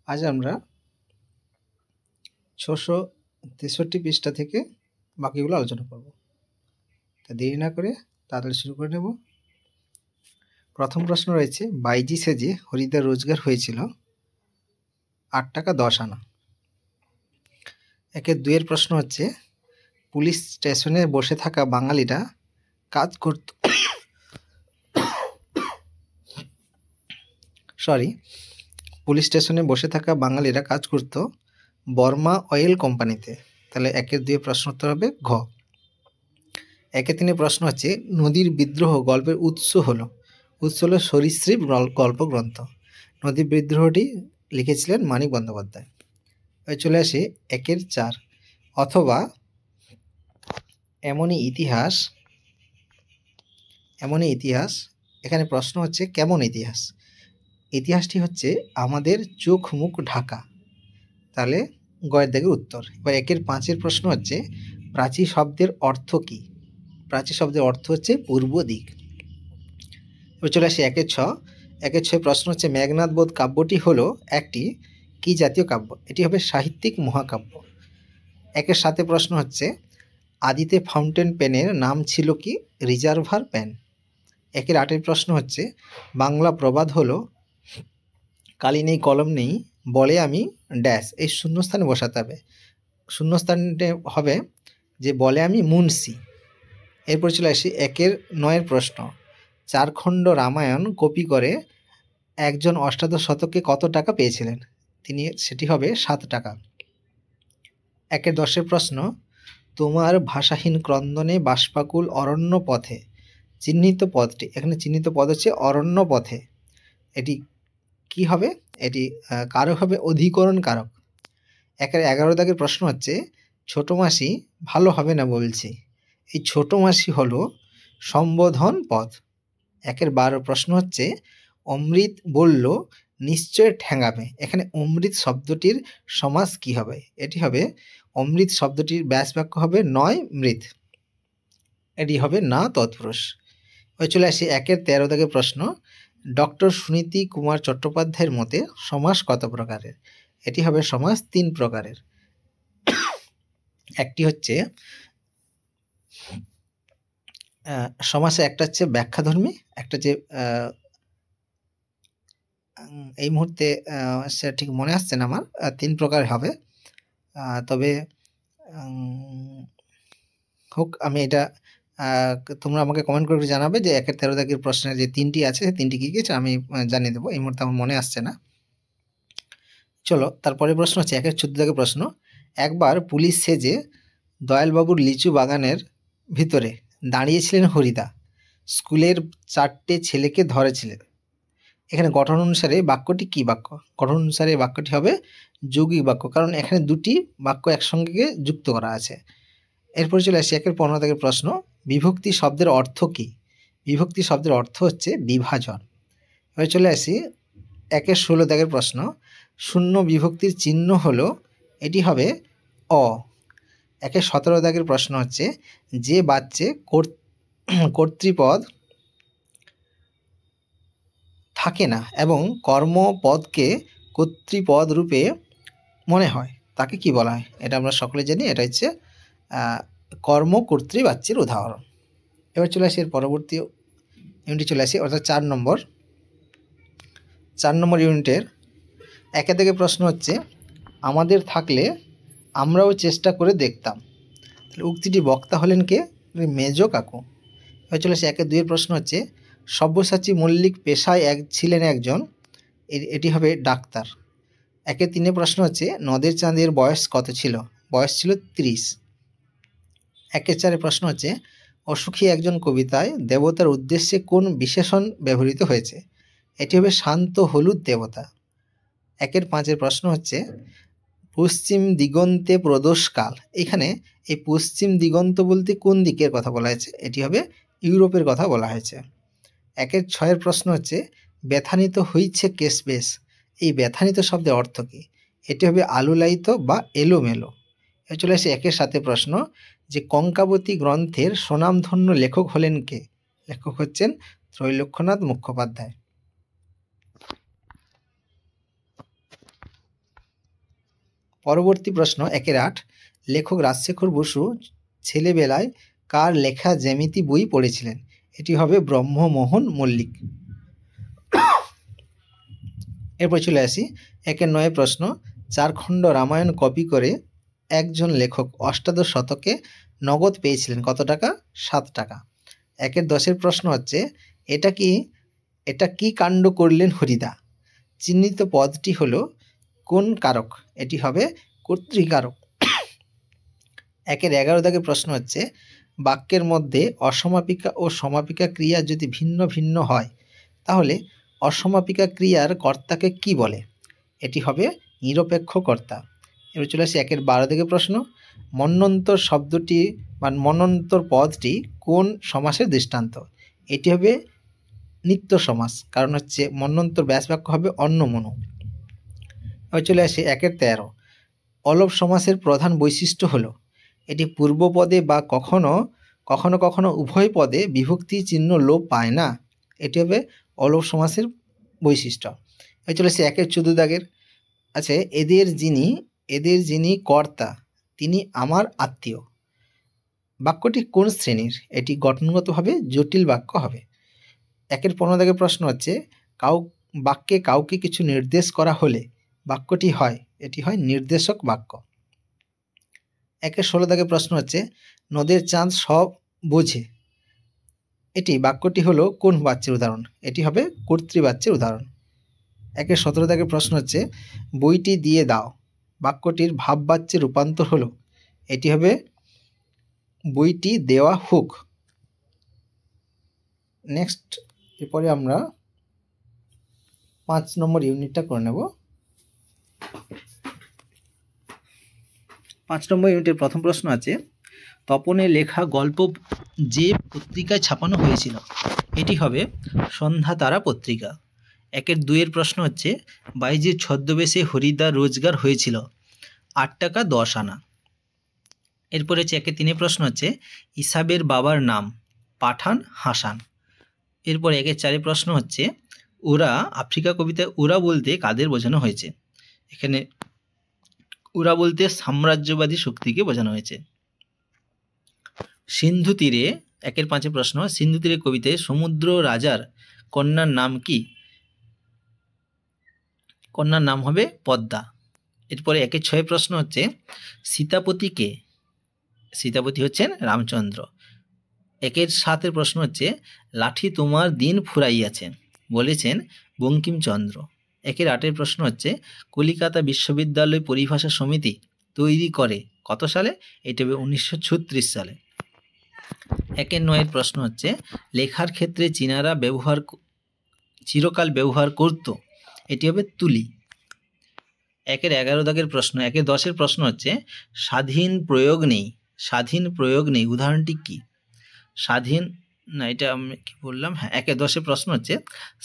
আজ আমরা ৬৬৩ পৃষ্ঠা থেকে বাকিগুলো আলোচনা করব। তা দেরি না করে তাড়াতাড়ি শুরু করে নেব। প্রথম প্রশ্ন রয়েছে, বাইজি সেজে হরিদার রোজগার হয়েছিল ৮ টাকা ১০ আনা। ১-২ প্রশ্ন হচ্ছে, পুলিশ স্টেশনে বসে থাকা বাঙালিরা কাজ করত পুলিশ স্টেশনে বসে থাকা বাঙালিরা কাজ করত বর্মা অয়েল কোম্পানিতে। তাহলে ১-২ প্রশ্ন উত্তর হবে ঘ। ১-৩ প্রশ্ন হচ্ছে, নদীর বিদ্রোহ গল্পের উৎস হলো সরীসৃপ গল্প গ্রন্থ। নদীর বিদ্রোহটি লিখেছিলেন মানিক বন্দ্যোপাধ্যায়। চলে আসি ১-৪, অথবা এমনই ইতিহাস। এখানে প্রশ্ন হচ্ছে কেমন ইতিহাস। ইতিহাসটি হচ্ছে আমাদের চোখ মুখ ঢাকা। তাহলে গয়ের দাগের উত্তর। এবার ১-৫ প্রশ্ন হচ্ছে, প্রাচী শব্দের অর্থ কী? প্রাচী শব্দের অর্থ হচ্ছে পূর্ব দিক। এবার চলে আসি ১-৬ প্রশ্ন হচ্ছে, মেঘনাদ বধ কাব্যটি হলো একটি কি জাতীয় কাব্য? এটি হবে সাহিত্যিক মহাকাব্য। ১-৭ প্রশ্ন হচ্ছে, আদিতে ফাউন্টেন পেনের নাম ছিল কি? Reservoir pen. ১-৮ প্রশ্ন হচ্ছে, বাংলা প্রবাদ হলো কালি নেই কলম নেই বলে আমি ড্যাশ। এই শূন্যস্থানে বসাতে হবে। শূন্যস্থানটা হবে যে বলে আমি মুন্সি। এরপর চলে আসি ১-৯ প্রশ্ন, ৪ খণ্ড রামায়ণ কপি করে একজন অষ্টাদশ শতকে কত টাকা পেয়েছিলেন? সেটি হবে ৭ টাকা। ১-১০ প্রশ্ন, তোমার ভাষাহীন ক্রন্দনে বাষ্পাকুল অরণ্য পথে। চিহ্নিত পদটি, এখানে চিহ্নিত পদ হচ্ছে অরণ্য পথে। এটি কি হবে? এটি কারক হবে অধিকরণ কারক। ১-১১ দাগের প্রশ্ন হচ্ছে, ছোট মাসি ভালো হবে না বলছি। এই ছোট মাসি হলো সম্বোধন পদ। ১-১২ প্রশ্ন হচ্ছে, অমৃত বলল নিশ্চয় ঠ্যাঙাবে। এখানে অমৃত শব্দটির সমাস কি হবে? এটি হবে অমৃত শব্দটির ব্যাস বাক্য হবে নয় মৃত। এটি হবে না তৎপুরুষ। চলে আসি ১-১৩ দাগের প্রশ্ন, ডক্টর সুনীতি কুমার চট্টোপাধ্যায়ের মতে সমাস কত প্রকারের? এটি হবে সমাস ৩ প্রকারের। একটি হচ্ছে সমাসে একটা হচ্ছে ব্যাখ্যাধর্মী, একটা যে এই মুহূর্তে সে ঠিক মনে আসছে না আমার, ৩ প্রকার হবে। তবে হোক, আমি এটা তোমরা আমাকে কমেন্ট করে জানাবে যে ১-১৩ দাগের প্রশ্নের যে ৩টি আছে সেই ৩টি কী কী আমি জানিয়ে দেবো। এই মুহূর্তে আমার মনে আসছে না। চলো তারপরে প্রশ্ন হচ্ছে ১-১৪ দাগের প্রশ্ন, একবার পুলিশ সেজে দয়ালবাবুর লিচু বাগানের ভিতরে দাঁড়িয়েছিলেন হরিদা, স্কুলের 4টে ছেলেকে ধরেছিলেন। এখানে গঠন অনুসারে বাক্যটি কি বাক্য? গঠন অনুসারে বাক্যটি হবে যৌগিক বাক্য, কারণ এখানে দুটি বাক্য একসঙ্গে যুক্ত করা আছে। এরপরে চলে আসি ১-১৫ দাগের প্রশ্ন, বিভক্তি শব্দের অর্থ কী? বিভক্তি শব্দের অর্থ হচ্ছে বিভাজন। এবার চলে আসি ১-১৬ দাগের প্রশ্ন, শূন্য বিভক্তির চিহ্ন হলো, এটি হবে অ। ১-১৭ দাগের প্রশ্ন হচ্ছে, যে বাচ্চে কর্তৃপদ থাকে না এবং কর্মপদকে কর্তৃপদ রূপে মনে হয় তাকে কি বলা হয়? এটা আমরা সকলে জানি, এটা হচ্ছে কর্মকর্তৃবাচ্যের উদাহরণ। এবার চলে আসি এর পরবর্তী ইউনিটে চলে আসি, অর্থাৎ ৪ নম্বর ইউনিটের ১ থেকে প্রশ্ন হচ্ছে, আমাদের থাকলে আমরাও চেষ্টা করে দেখতাম। তাহলে উক্তিটি বক্তা হলেন কে? মেজো কাকু। এবার চলে আসি ১-২ প্রশ্ন হচ্ছে, সব্যসাচী মল্লিক পেশায় ছিলেন একজন, এটি হবে ডাক্তার। ১-৩ প্রশ্ন হচ্ছে, নদের চাঁদের বয়স কত ছিল? বয়স ছিল ৩০। ১-৪ প্রশ্ন হচ্ছে, অসুখী একজন কবিতায় দেবতার উদ্দেশ্যে কোন বিশেষণ ব্যবহৃত হয়েছে? এটি হবে শান্ত হলুদ দেবতা। ১-৫ প্রশ্ন হচ্ছে, পশ্চিম দিগন্তে প্রদোষকাল। এখানে এই পশ্চিম দিগন্ত বলতে কোন দিকের কথা বলা হয়েছে? এটি হবে ইউরোপের কথা বলা হয়েছে। ১-৬ প্রশ্ন হচ্ছে, ব্যথানিত হইছে কেশ বেশ। এই ব্যথানিত শব্দের অর্থ কী? এটি হবে আলুলায়িত বা এলোমেলো। চলে আসে ১-৭ প্রশ্ন, যে কঙ্কাবতী গ্রন্থের স্বনামধন্য লেখক হলেন কে? লেখক হচ্ছেন ত্রৈলোক্যনাথ মুখোপাধ্যায়। পরবর্তী প্রশ্ন 1-8, লেখক রাজশেখর বসু ছেলেবেলায় কার লেখা জ্যামিতি বই পড়েছিলেন? এটি হবে ব্রহ্মমোহন মল্লিক। এরপর চলে আসি 1-9 প্রশ্ন, 4 খণ্ড রামায়ণ কপি করে একজন লেখক অষ্টাদশ শতকে নগদ পেয়েছিলেন কত টাকা? 7 টাকা। 1-10 প্রশ্ন হচ্ছে, এটা কি কাণ্ড করলেন হরিদা? চিহ্নিত পদটি হলো কোন কারক? এটি হবে কর্তৃকারক। 1-11 প্রশ্ন হচ্ছে, বাক্যের মধ্যে অসমাপিকা ও সমাপিকা ক্রিয়া যদি ভিন্ন ভিন্ন হয় তাহলে অসমাপিকা ক্রিয়ার কর্তাকে কি বলে? এটি হবে নিরপেক্ষ কর্তা। এবার চলে আসি 1-12 প্রশ্ন, মন্বন্তর শব্দটি বা মন্বন্তর পদটি কোন সমাসের দৃষ্টান্ত? এটি হবে নিত্য সমাস, কারণ হচ্ছে মন্বন্তর ব্যাস বাক্য হবে অন্যমনু। এবার চলে আসি 1-13, অলপ সমাসের প্রধান বৈশিষ্ট্য হলো এটি পূর্বপদে বা কখনো কখনো উভয় পদে বিভক্তি চিহ্ন লোপ পায় না। এটি হবে অলপ সমাসের বৈশিষ্ট্য। এবার চলে আসি 1-14, আচ্ছা, এদের যিনি কর্তা তিনি আমার আত্মীয়, বাক্যটি কোন শ্রেণীর? এটি গঠনগতভাবে জটিল বাক্য হবে। 1-15 প্রশ্ন হচ্ছে, বাক্যে কাউকে কিছু নির্দেশ করা হলে বাক্যটি হয়, এটি হয় নির্দেশক বাক্য। 1-16 প্রশ্ন হচ্ছে, নদের চাঁদ সব বোঝে, বাক্যটি হলো কোন বাচ্যের উদাহরণ? এটি হবে কর্তৃবাচ্যের উদাহরণ। 1-17 প্রশ্ন হচ্ছে, বইটি দিয়ে দাও, বাক্যটির ভাববাচ্যের রূপান্তর হলো, এটি হবে বইটি দেওয়া হোক। নেক্সট, এরপরে আমরা 5 নম্বর ইউনিটটা করে নেব। 5 নম্বর ইউনিটের প্রথম প্রশ্ন আছে, তপনের লেখা গল্প যে পত্রিকায় ছাপানো হয়েছিল এটি হবে সন্ধ্যা তারা পত্রিকা। 1-2 প্রশ্ন হচ্ছে, বাইজির ছদ্মবেশে হরিদা রোজগার হয়েছিল 8 টাকা 10 আনা। এরপরে 1-3 প্রশ্ন হচ্ছে, ইসাবের বাবার নাম পাঠান হাসান। এরপর 1-4 প্রশ্ন হচ্ছে, ওরা আফ্রিকা কবিতায় ওরা বলতে কাদের বোঝানো হয়েছে? এখানে ওরা বলতে সাম্রাজ্যবাদী শক্তিকে বোঝানো হয়েছে। সিন্ধু তীরে 1-5 প্রশ্ন, সিন্ধু তীরে কবিতায় সমুদ্র রাজার কন্যার নাম কি? কন্যার নাম হবে পদ্মা। এরপরে 1-6 প্রশ্ন হচ্ছে, সীতাপতি কে? সীতাপতি হচ্ছেন রামচন্দ্র। 1-7 প্রশ্ন হচ্ছে, লাঠি তোমার দিন ফুরাইয়াছে বলেছেন বঙ্কিমচন্দ্র। 1-8 প্রশ্ন হচ্ছে, কলিকাতা বিশ্ববিদ্যালয় পরিভাষা সমিতি তৈরি করে কত সালে? এটা হবে 1936 সালে। 1-9 প্রশ্ন হচ্ছে, লেখার ক্ষেত্রে চীনারা চিরকাল ব্যবহার করত, এটি হবে তুলি। 1-11 প্রশ্ন। 1-10 প্রশ্ন হচ্ছে, স্বাধীন প্রয়োগ নেই উদাহরণটি কি? এটা আমি কি বললাম? হ্যাঁ, 1-10 প্রশ্ন হচ্ছে,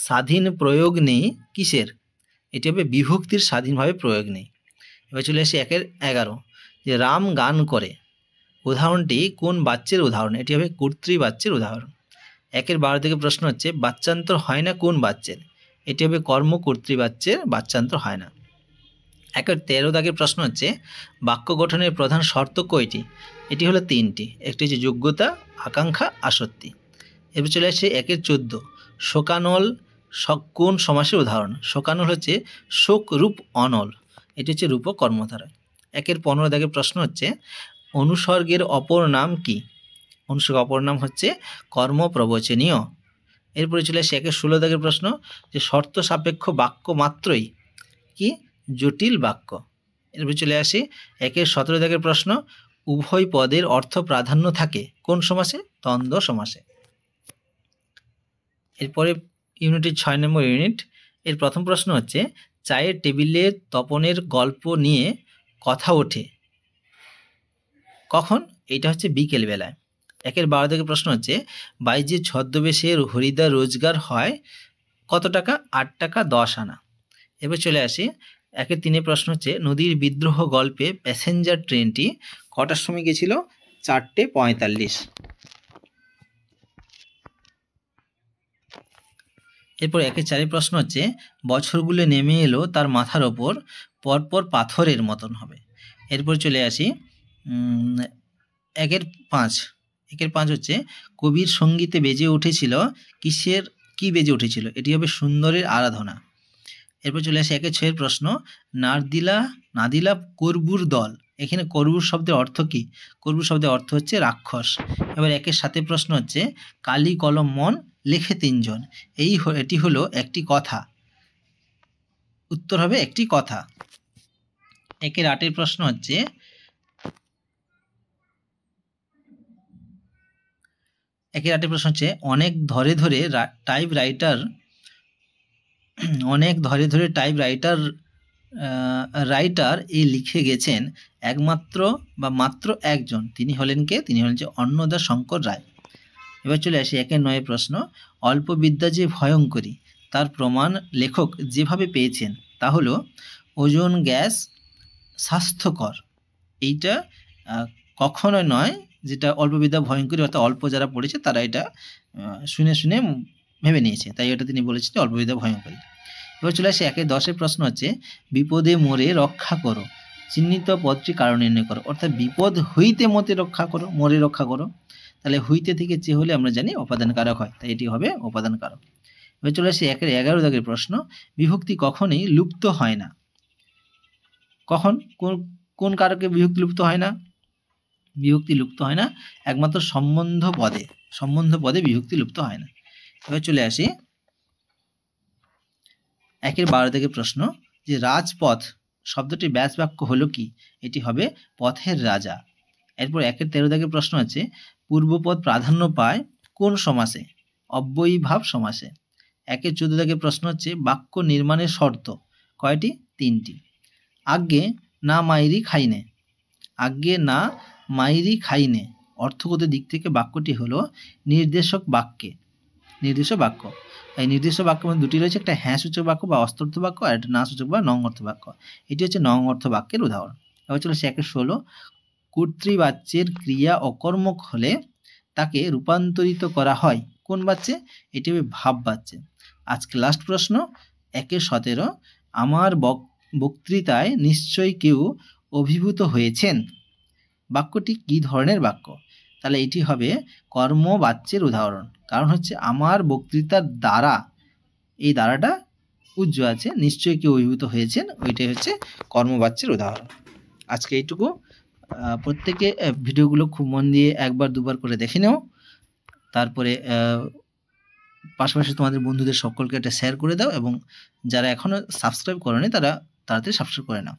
স্বাধীন প্রয়োগ নেই কিসের? এটি হবে বিভক্তির স্বাধীনভাবে প্রয়োগ নেই। এবার চলে আসি 1-11, যে রাম গান করে উদাহরণটি কোন বাচ্যের উদাহরণ? এটি হবে কর্তৃবাচ্যের উদাহরণ। 1-12 প্রশ্ন হচ্ছে, বাচ্যান্তর হয় না কোন বাচ্যের? এটি হবে কর্মকর্তৃবাচ্যের বাচ্যান্তর হয় না। 1-13 প্রশ্ন হচ্ছে, বাক্য গঠনের প্রধান শর্ত কয়টি? এটি হলো 3টি, একটি হচ্ছে যোগ্যতা, আকাঙ্ক্ষা, আসক্তি। এরপর চলে আসছে 1-14, শোকানল কোন সমাসের উদাহরণ? শোকানল হচ্ছে শোক রূপ অনল, এটি হচ্ছে রূপক কর্মধারা। 1-15 প্রশ্ন হচ্ছে, অনুসর্গের অপর নাম কি? অনুসর্গের অপর নাম হচ্ছে কর্মপ্রবচনীয়। এরপরে চলে আসছে 1-16 প্রশ্ন, যে শর্ত সাপেক্ষ বাক্য মাত্রই কি? জটিল বাক্য। এরপরে চলে আসি 1-17 প্রশ্ন, উভয় পদের অর্থ প্রাধান্য থাকে কোন সমাসে? দ্বন্দ্ব সমাসে। এরপরে ইউনিটের 6 নম্বর ইউনিট, এর প্রথম প্রশ্ন হচ্ছে, চায়ের টেবিলে তপনের গল্প নিয়ে কথা ওঠে কখন? এটা হচ্ছে বিকেল বেলায়। 1-12 প্রশ্ন হচ্ছে, বাইজির ছদ্মবেশের হরিদা রোজগার হয় কত টাকা? 8 টাকা 10 আনা। এবার চলে আসি 1-3 প্রশ্ন হচ্ছে, নদীর বিদ্রোহ গল্পে প্যাসেঞ্জার ট্রেনটি কটার সময় গেছিল? 4:45। এরপর 1-4 প্রশ্ন হচ্ছে, বছরগুলো নেমে এলো তার মাথার ওপর পরপর পাথরের মতন হবে। এরপর চলে আসি 1-5। 1-5 হচ্ছে কবির সঙ্গীতে বেজে উঠেছিল কি বেজে উঠেছিল? এটি হবে সুন্দরের আরাধনা। এরপর চলে আসি 1-6 প্রশ্ন, নাদিলা করবুর দল। এখানে করবুর শব্দের অর্থ কি? করবুর শব্দের অর্থ হচ্ছে রাক্ষস। এবার 1-7 প্রশ্ন হচ্ছে কালি কলম মন লেখে 3 জন। এটি হলো একটি কথা। উত্তর হবে একটি কথা। 1-8 প্রশ্ন হচ্ছে অনেক ধরে ধরে রাইটার লিখে গেছেন একমাত্র বা মাত্র একজন, তিনি হলেন কে? তিনি হলেন যে অন্নদাশঙ্কর রায়। এবার চলে আসি 1-9 প্রশ্ন, অল্প বিদ্যা যে ভয়ঙ্করী তার প্রমাণ লেখক যেভাবে পেয়েছেন তা হলো ওজোন গ্যাস স্বাস্থ্যকর। এইটা কখনোই নয় যেটা অল্প বিদ্যা ভয়ঙ্করী, অর্থাৎ অল্প যারা পড়েছে তারা এটা শুনে ভেবে নিয়েছে, তাই এটা তিনি বলেছেন অল্প বিদ্যা ভয়ঙ্করী। এবার চলে আসে 1-10 প্রশ্ন হচ্ছে বিপদে মোরে রক্ষা করো, চিহ্নিত পদটি কারণ নির্ণয় করো। অর্থাৎ বিপদ হইতে মোরে রক্ষা করো। তাহলে হইতে থেকে চে হলে আমরা জানি উপাদান কারক হয়, তাই এটি হবে উপাদান কারক। এবার চলে আসি 1-11 দাগের প্রশ্ন, বিভক্তি কখনই লুপ্ত হয় না। কখন কোন কারকে বিভক্তি লুপ্ত হয় না? বিভক্তি লুপ্ত হয় না একমাত্র সম্বন্ধ পদে বিভক্তি লুপ্ত হয় না। এবার চলে আসি 1-12 থেকে প্রশ্ন, যে রাজপথ শব্দটি ব্যাস বাক্য হলো কি? এটি হবে পথের রাজা। এরপর 1-13 থেকে প্রশ্ন আছে পূর্বপদ প্রাধান্য পায় কোন সমাসে? অব্যয়ীভাব সমাসে। 1-14 থেকে প্রশ্ন হচ্ছে বাক্য নির্মাণের শর্ত কয়টি? 3টি। আজ্ঞে না মাইরি খাইনে অর্থগত দিক থেকে বাক্যটি হলো নির্দেশক বাক্য। এই নির্দেশ বাক্য মধ্যে দুটি রয়েছে, একটা হ্যাঁ সূচক বাক্য বা অস্তর্থ বাক্য, আর একটা না সূচক বা নং অর্থ বাক্য। এটি হচ্ছে নং অর্থ বাক্যের উদাহরণ। এবার চলে 1-16, কর্তৃবাচ্যের ক্রিয়া অকর্মক হলে তাকে রূপান্তরিত করা হয় কোন বাচ্যে? এটি হবে ভাব বাচ্যে। আজকে লাস্ট প্রশ্ন 1-17, আমার বক্তৃতায় নিশ্চয়ই কেউ অভিভূত হয়েছেন। বাক্যটি কি ধরনের বাক্য? তাহলে এটি হবে কর্মবাচ্যের উদাহরণ। কারণ হচ্ছে আমার বক্তৃতার দ্বারা, এই দ্বারাটা উজ্জ্ব আছে, নিশ্চয়ই কেউ অভিভূত হয়েছেন, ওইটাই হচ্ছে কর্মবাচ্যের উদাহরণ। আজকে এইটুকু। প্রত্যেকে ভিডিওগুলো খুব মন দিয়ে 1-2বার করে দেখে নাও। তারপরে পাশাপাশি তোমাদের বন্ধুদের সকলকে এটা শেয়ার করে দাও, এবং যারা এখনো সাবস্ক্রাইব করোনি তারা তাড়াতাড়ি সাবস্ক্রাইব করে নাও।